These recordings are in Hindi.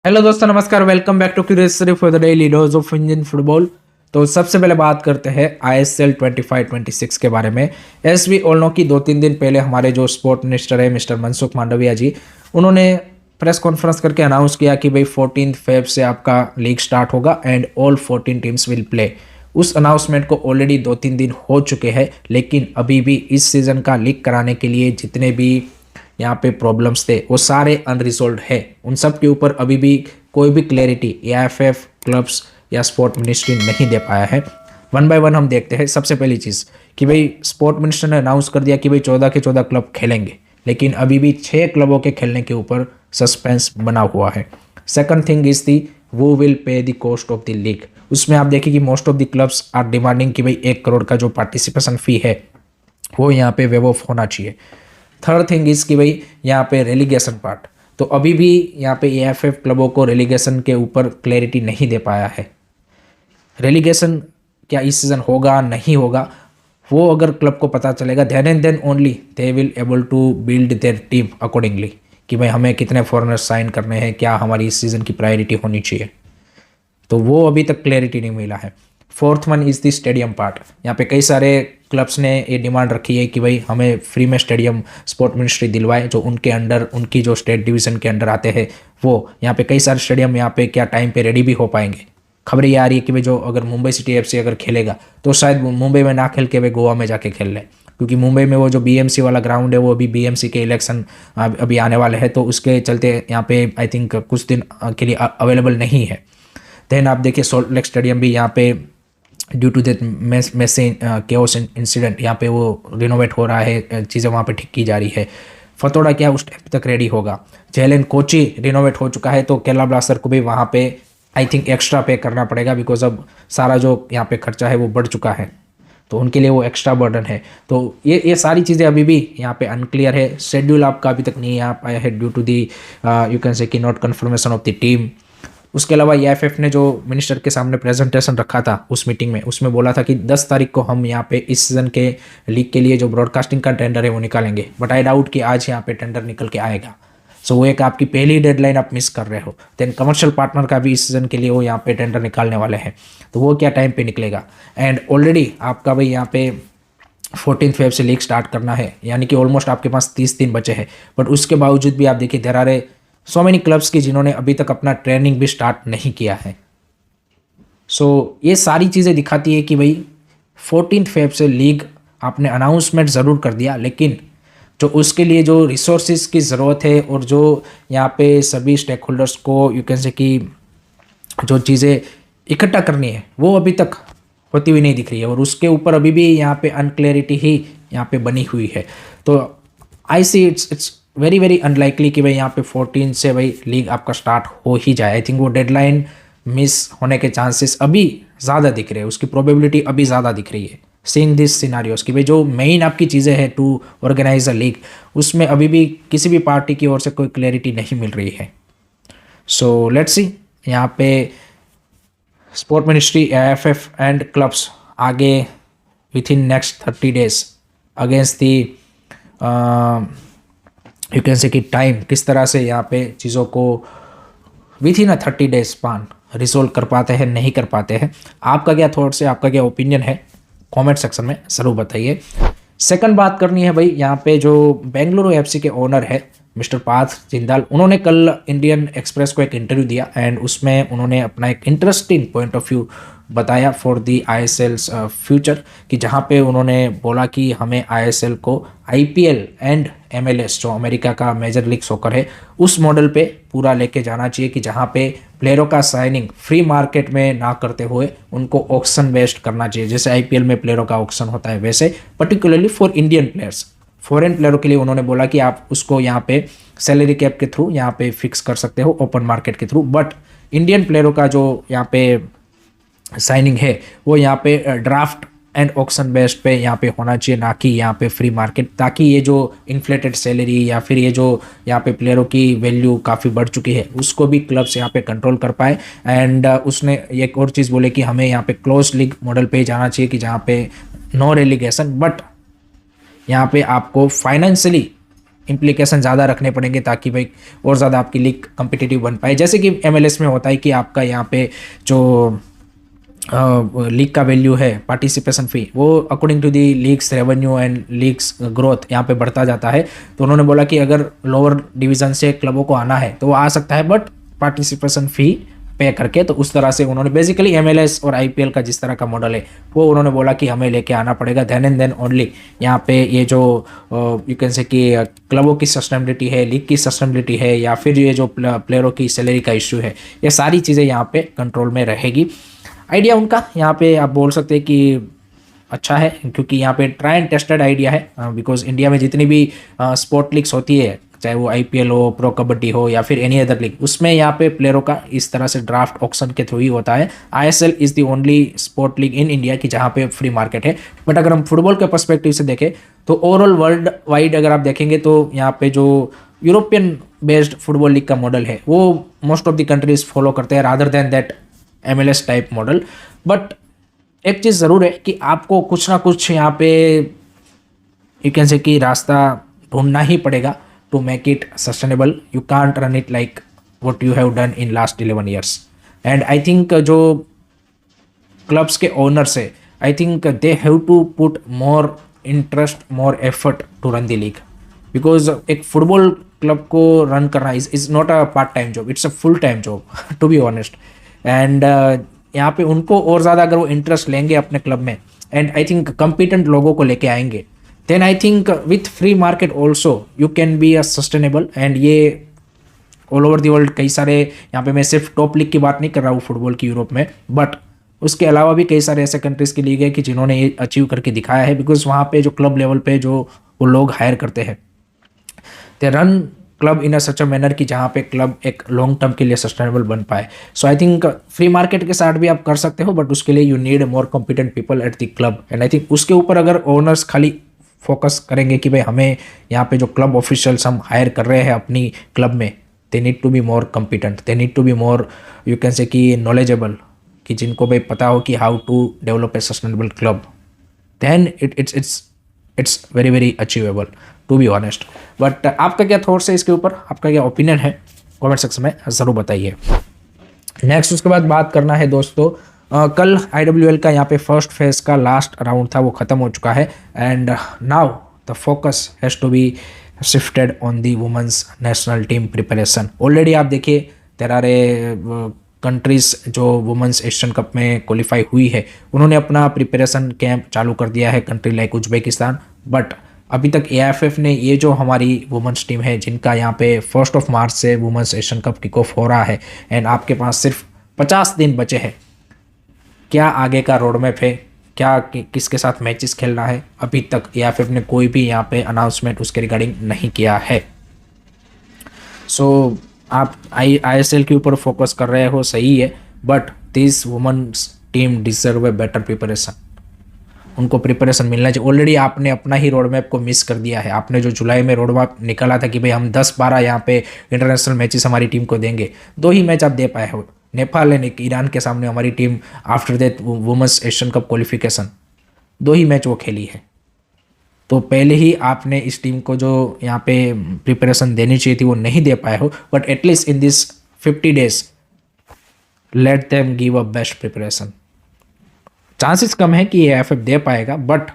हेलो दोस्तों, नमस्कार। Welcome back to curiosity for the daily dose of Indian football. तो सबसे पहले बात करते हैं आईएसएल 25-26 के बारे में। एस वी ऑल नो की 2-3 दिन पहले हमारे जो स्पोर्ट मिनिस्टर है मिस्टर मनसुख मांडविया जी, उन्होंने प्रेस कॉन्फ्रेंस करके अनाउंस किया कि भाई 14 फेब से आपका लीग स्टार्ट होगा and all 14 teams will play. उस अनाउंसमेंट को ऑलरेडी 2-3 दिन हो चुके हैं, लेकिन अभी भी इस सीज़न का लीग कराने के लिए जितने भी यहाँ पे प्रॉब्लम्स थे वो सारे अनरिजोल्व है। उन सब के ऊपर अभी भी कोई भी क्लैरिटी एआईएफएफ, क्लब्स या स्पोर्ट मिनिस्ट्री नहीं दे पाया है। वन बाय वन हम देखते हैं। सबसे पहली चीज़ कि भाई स्पोर्ट मिनिस्टर ने अनाउंस कर दिया कि भाई 14 के 14 क्लब खेलेंगे, लेकिन अभी भी 6 क्लबों के खेलने के ऊपर सस्पेंस बना हुआ है। सेकंड थिंग इज दी वो will pay the cost of the league. उसमें आप देखिए कि most of the clubs are demanding कि भाई 1 करोड़ का जो पार्टिसिपेशन फी है वो यहाँ पे वेव ऑफ होना चाहिए। थर्ड थिंग इज कि भाई यहाँ पे रेलीगेशन पार्ट, तो अभी भी यहाँ पे एएफएफ क्लबों को रेलीगेशन के ऊपर क्लैरिटी नहीं दे पाया है। रेलीगेशन क्या इस सीज़न होगा नहीं होगा, वो अगर क्लब को पता चलेगा then and then only they will able to build their team accordingly कि भाई हमें कितने फॉरेनर्स साइन करने हैं, क्या हमारी इस सीज़न की प्रायोरिटी होनी चाहिए। तो वो अभी तक क्लैरिटी नहीं मिला है। Fourth one is the stadium part. यहाँ पे कई सारे क्लब्स ने ये डिमांड रखी है कि भाई हमें फ्री में स्टेडियम स्पोर्ट मिनिस्ट्री दिलवाए, जो उनके अंडर उनकी जो स्टेट डिवीज़न के अंडर आते हैं वो। यहाँ पे कई सारे स्टेडियम यहाँ पे क्या टाइम पे रेडी भी हो पाएंगे। खबरें ये आ रही है कि भाई जो अगर मुंबई सिटी एफसी अगर खेलेगा तो शायद मुंबई में ना खेल के भाई गोवा में जाके खेल ले, क्योंकि मुंबई में वो जो बीएमसी वाला ग्राउंड है वो अभी बीएमसी के इलेक्शन अभी आने वाले हैं, तो उसके चलते यहाँ पे आई थिंक कुछ दिन के लिए अवेलेबल नहीं है। देन आप देखिए सोल्ट लेक स्टेडियम भी यहाँ पे due to that messy chaos incident यहाँ पे वो रिनोवेट हो रहा है, चीज़ें वहाँ पे ठीक की जा रही है। फतोड़ा क्या उस टाइम तक रेडी होगा। जेलन कोची रिनोवेट हो चुका है, तो केरला ब्लास्टर को भी वहाँ पे आई थिंक एक्स्ट्रा पे करना पड़ेगा, बिकॉज अब सारा जो यहाँ पे खर्चा है वो बढ़ चुका है, तो उनके लिए वो एक्स्ट्रा बर्डन है। तो ये सारी चीज़ें अभी भी यहाँ पे अनक्लियर है। शेड्यूल आपका अभी तक नहीं आ पाया है due to the you can say कि not confirmation of the team. उसके अलावा एएफएफ ने जो मिनिस्टर के सामने प्रेजेंटेशन रखा था उस मीटिंग में, उसमें बोला था कि 10 तारीख को हम यहाँ पे इस सीज़न के लीग के लिए जो ब्रॉडकास्टिंग का टेंडर है वो निकालेंगे, बट आई डाउट कि आज यहाँ पे टेंडर निकल के आएगा। सो वो एक आपकी पहली डेडलाइन आप मिस कर रहे हो। देन कमर्शियल पार्टनर का भी इस सीज़न के लिए वो यहाँ पे टेंडर निकालने वाले हैं, तो वो क्या टाइम पे निकलेगा। एंड ऑलरेडी आपका भाई यहाँ पे 14 फेब से लीग स्टार्ट करना है, यानी कि ऑलमोस्ट आपके पास 30 दिन बचे हैं, बट उसके बावजूद भी आप देखिए there are so many clubs की जिन्होंने अभी तक अपना ट्रेनिंग भी स्टार्ट नहीं किया है। सो ये सारी चीज़ें दिखाती है कि भाई 14 फेब से लीग आपने अनाउंसमेंट ज़रूर कर दिया, लेकिन जो उसके लिए जो रिसोर्सेज की ज़रूरत है और जो यहाँ पे सभी स्टेक होल्डर्स को यू कैन से कि जो चीज़ें इकट्ठा करनी है वो अभी तक होती हुई नहीं दिख रही है, और उसके ऊपर अभी भी यहाँ पे अनक्लैरिटी ही यहाँ पे बनी हुई है। तो I see it's very very unlikely कि भाई यहाँ पे 14 से भाई लीग आपका स्टार्ट हो ही जाए। आई थिंक वो डेडलाइन मिस होने के चांसेस अभी ज़्यादा दिख रहे हैं, उसकी प्रोबेबिलिटी अभी ज़्यादा दिख रही है सीइंग दिस सिनारियोस कि भाई जो मेन आपकी चीज़ें हैं टू ऑर्गेनाइज अ लीग, उसमें अभी भी किसी भी पार्टी की ओर से कोई क्लैरिटी नहीं मिल रही है। सो लेट्स सी यहाँ पे sport ministry, AFF and clubs आगे within next 30 days against the you can say कि टाइम किस तरह से यहाँ पे चीज़ों को with in 30 days span resolve कर पाते हैं नहीं कर पाते हैं। आपका क्या थॉट्स है, आपका क्या ओपिनियन है, कमेंट सेक्शन में ज़रूर बताइए। सेकंड बात करनी है भाई यहाँ पे जो बेंगलुरु एफसी के ओनर है मिस्टर पार्थ जिंदाल, उन्होंने कल इंडियन एक्सप्रेस को एक इंटरव्यू दिया एंड उसमें उन्होंने अपना एक इंटरेस्टिंग पॉइंट ऑफ व्यू बताया फॉर दी आईएसएल्स फ्यूचर, कि जहाँ पे उन्होंने बोला कि हमें आईएसएल को आईपीएल एंड एमएलएस जो अमेरिका का मेजर लीग सॉकर है उस मॉडल पे पूरा लेके जाना चाहिए, कि जहाँ पे प्लेयरों का साइनिंग फ्री मार्केट में ना करते हुए उनको ऑक्शन बेस्ड करना चाहिए। जैसे आईपीएल में प्लेयरों का ऑक्शन होता है वैसे particularly for Indian players, foreign प्लेयरों के लिए उन्होंने बोला कि आप उसको यहाँ पे सैलरी कैप के थ्रू यहाँ पे फिक्स कर सकते हो ओपन मार्केट के थ्रू, बट इंडियन प्लेयरों का जो यहाँ पे साइनिंग है वो यहाँ पे ड्राफ्ट एंड ऑक्शन बेस्ड पे यहाँ पे होना चाहिए, ना कि यहाँ पे फ्री मार्केट, ताकि ये जो इन्फ्लेटेड सैलरी या फिर ये जो यहाँ पे प्लेयरों की वैल्यू काफ़ी बढ़ चुकी है उसको भी क्लब्स यहाँ पे कंट्रोल कर पाए। एंड उसने एक और चीज़ बोले कि हमें यहाँ पे क्लोज लीग मॉडल पे जाना चाहिए, कि जहाँ पे नो रेलीगेशन, बट यहाँ पे आपको फाइनेंशियली इम्प्लीकेशन ज़्यादा रखने पड़ेंगे ताकि भाई और ज़्यादा आपकी लीग कम्पिटिटिव बन पाए। जैसे कि MLS में होता है कि आपका यहाँ पे जो लीग का वैल्यू है पार्टिसिपेशन फी, वो according to the leagues revenue and leagues growth यहाँ पे बढ़ता जाता है। तो उन्होंने बोला कि अगर लोअर डिवीज़न से क्लबों को आना है तो वो आ सकता है, बट पार्टिसिपेशन फ़ी पे करके। तो उस तरह से उन्होंने बेसिकली MLS और IPL का जिस तरह का मॉडल है वो उन्होंने बोला कि हमें लेके आना पड़ेगा, देन एंड देन ओनली यहाँ पे ये जो यू कैन से कि क्लबों की सस्टेनेबिलिटी है, लीग की सस्टेनेबिलिटी है, या फिर ये जो प्लेयरों की सैलरी का इशू है, ये सारी चीज़ें यहाँ पे कंट्रोल में रहेगी। आइडिया उनका यहाँ पे आप बोल सकते हैं कि अच्छा है, क्योंकि यहाँ पे ट्राई एंड टेस्टेड आइडिया है। बिकॉज इंडिया में जितनी भी स्पोर्ट लीग्स होती है, चाहे वो IPL हो, प्रो कबड्डी हो, या फिर एनी अदर लीग, उसमें यहाँ पे प्लेयरों का इस तरह से ड्राफ्ट ऑक्शन के थ्रू ही होता है। ISL is the only sport league in India की जहाँ पे फ्री मार्केट है। बट अगर हम फुटबॉल के पर्सपेक्टिव से देखें तो ओवरऑल वर्ल्ड वाइड अगर आप देखेंगे तो यहाँ पे जो यूरोपियन बेस्ड फुटबॉल लीग का मॉडल है वो most of the countries follow करते हैं rather than that MLS type model. But एक चीज़ ज़रूर है कि आपको कुछ ना कुछ यहाँ पे यू कैन से कि रास्ता ढूंढना ही पड़ेगा to make it sustainable. You can't run it like what you have done in last 11 years. And I think जो क्लब्स के ओनर्स है, I think they have to put more interest, more effort to run the league. Because एक फुटबॉल क्लब को रन करना is not a part time job, it's a full time job to be honest. And यहाँ पे उनको और ज़्यादा अगर वो इंटरेस्ट लेंगे अपने क्लब में, एंड आई थिंक कॉम्पिटेंट लोगों को लेके आएंगे, then I think with free market also you can be a sustainable. And ये ऑल ओवर दी वर्ल्ड कई सारे, यहाँ पे मैं सिर्फ टॉप लीग की बात नहीं कर रहा हूँ फुटबॉल की यूरोप में, बट उसके अलावा भी कई सारे ऐसे कंट्रीज़ की लीग है कि जिन्होंने ये अचीव करके दिखाया है। बिकॉज वहाँ पे जो क्लब लेवल पे जो वो लोग हायर करते हैं, they run club in a such a manner कि जहाँ पे क्लब एक लॉन्ग टर्म के लिए सस्टेनेबल बन पाए। सो आई थिंक फ्री मार्केट के साथ भी आप कर सकते हो, बट उसके लिए you need more competent people at the club. And I think उसके ऊपर अगर ओनर्स खाली फोकस करेंगे कि भाई हमें यहाँ पे जो क्लब ऑफिशियल्स हम हायर कर रहे हैं अपनी क्लब में, they need to be more competent, they need to be more you can say कि नॉलेजेबल, कि जिनको भाई पता हो कि how to develop a sustainable club, then it's very very achievable to be honest. But आपका क्या थॉट्स है इसके ऊपर, आपका क्या ओपिनियन है, कमेंट सेक्शन में ज़रूर बताइए। नेक्स्ट उसके बाद बात करना है दोस्तों, कल IWL का यहाँ पे फर्स्ट फेज का लास्ट राउंड था, वो ख़त्म हो चुका है। And now the focus has to be shifted on the women's national team preparation. Already आप देखिए देयर आर कंट्रीज़ जो वुमेंस एशियन कप में क्वालिफाई हुई है, उन्होंने अपना प्रिपरेशन कैंप चालू कर दिया है, कंट्री लाइक उज्बेकिस्तान। बट अभी तक AIFF ने ये जो हमारी वुमेंस टीम है, जिनका यहाँ पे 1 मार्च से women's Asian cup kick off हो रहा है, एंड आपके पास सिर्फ 50 दिन बचे हैं, क्या आगे का रोड मैप है, क्या किसके साथ मैचेस खेलना है, अभी तक AIFF ने कोई भी यहाँ पे अनाउंसमेंट उसके रिगार्डिंग नहीं किया है। सो आप ISL के ऊपर फोकस कर रहे हो, सही है, but this women's team deserve a better preparation. उनको प्रिपरेशन मिलना चाहिए। ऑलरेडी आपने अपना ही रोड मैप को मिस कर दिया है। आपने जो जुलाई में रोड मैप निकाला था कि भाई हम 10-12 यहाँ पे इंटरनेशनल मैचेस हमारी टीम को देंगे, 2 ही मैच आप दे पाए हो, नेपाल एंड ईरान के सामने हमारी team after that women's Asian cup qualification 2 ही मैच वो खेली है। तो पहले ही आपने इस टीम को जो यहाँ पे प्रिपरेशन देनी चाहिए थी वो नहीं दे पाए हो। But at least in this 50 days let them give a best preparation. Chances कम है कि AIFF दे पाएगा, बट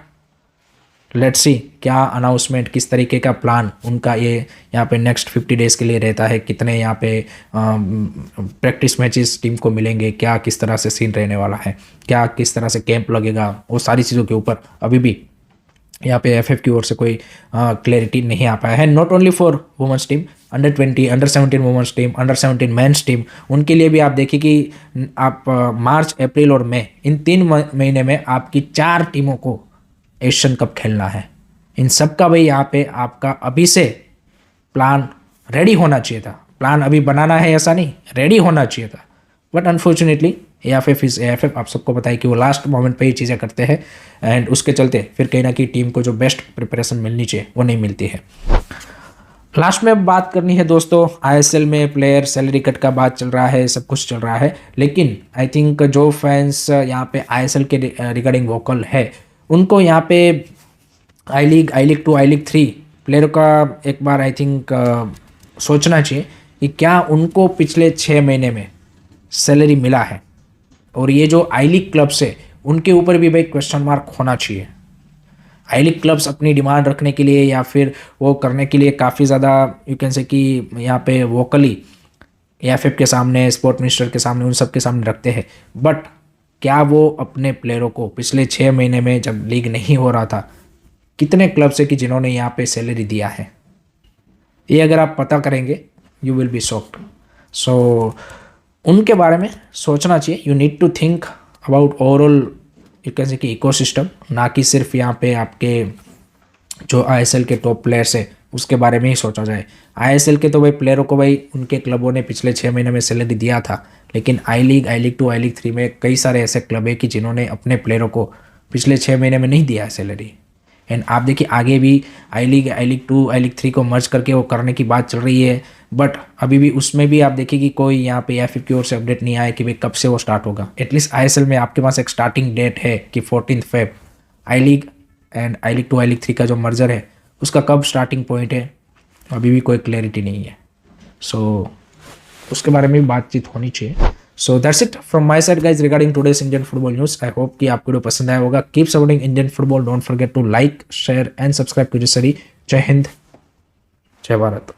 लेट्स सी क्या अनाउंसमेंट, किस तरीके का प्लान उनका ये यहाँ पे नेक्स्ट 50 days के लिए रहता है, कितने यहाँ पे प्रैक्टिस मैचेस टीम को मिलेंगे, क्या किस तरह से सीन रहने वाला है, क्या किस तरह से कैंप लगेगा, वो सारी चीज़ों के ऊपर अभी भी यहाँ पे AIFF की ओर से कोई क्लैरिटी नहीं आ पाया है। Not only for women's team, अंडर-20, under-17 women's team, under-17 men's team, उनके लिए भी आप देखिए कि आप मार्च, अप्रैल और मई, इन 3 महीने में आपकी 4 टीमों को एशियन कप खेलना है। इन सब का भाई यहाँ पे आपका अभी से प्लान रेडी होना चाहिए था। प्लान अभी बनाना है ऐसा नहीं, रेडी होना चाहिए था। But unfortunately AIFF is AIFF, आप सबको पता है कि वो लास्ट मोमेंट पे ही चीज़ें करते हैं, एंड उसके चलते फिर कहीं ना कहीं टीम को जो बेस्ट प्रिपरेशन मिलनी चाहिए वो नहीं मिलती है। लास्ट में बात करनी है दोस्तों, ISL में प्लेयर सैलरी कट का बात चल रहा है, सब कुछ चल रहा है, लेकिन आई थिंक जो फैंस यहाँ पे ISL के रिगार्डिंग वोकल है, उनको यहाँ पे I League 2, I League 3 player का एक बार आई थिंक सोचना चाहिए कि क्या उनको पिछले 6 महीने में सैलरी मिला है। और ये जो आई लीग क्लब्स है उनके ऊपर भी भाई क्वेश्चन मार्क होना चाहिए। आई लीग क्लब्स अपनी डिमांड रखने के लिए या फिर वो करने के लिए काफ़ी ज़्यादा यू कैन से कि यहाँ पे वोकली एएफएफ के सामने, स्पोर्ट मिनिस्टर के सामने, उन सब के सामने रखते हैं। बट क्या वो अपने प्लेयरों को पिछले 6 महीने में जब लीग नहीं हो रहा था कितने क्लब्स है कि जिन्होंने यहाँ पे सैलरी दिया है, ये अगर आप पता करेंगे you will be shocked. So उनके बारे में सोचना चाहिए। You need to think about overall you can say कि इकोसिस्टम, ना कि सिर्फ यहाँ पे आपके जो आईएसएल के टॉप प्लेयर्स है उसके बारे में ही सोचा जाए। आईएसएल के तो भाई प्लेयरों को भाई उनके क्लबों ने पिछले 6 महीने में सैलरी दिया था, लेकिन आई लीग 2, आई लीग 3 में कई सारे ऐसे क्लब है कि जिन्होंने अपने प्लेयरों को पिछले 6 महीने में नहीं दिया है सैलरी। एंड आप देखिए आगे भी आई लीग 2, आई लीग 3 को मर्ज करके वो करने की बात चल रही है, बट अभी भी उसमें भी आप देखिए कि कोई यहाँ पे एएफएफ की ओर से अपडेट नहीं आया कि भाई कब से वो स्टार्ट होगा। एटलीस्ट आईएसएल में आपके पास एक स्टार्टिंग डेट है कि 14 Feb. I league and I league 2, I league 3 का जो मर्जर है उसका कब स्टार्टिंग पॉइंट है अभी भी कोई क्लैरिटी नहीं है। सो उसके बारे में भी बातचीत होनी चाहिए। So that's it from my side guys regarding today's Indian football news. I hope कि आपको वीडियो पसंद आया होगा। Keep supporting Indian football, don't forget to like, share and subscribe to जय हिंद, जय भारत।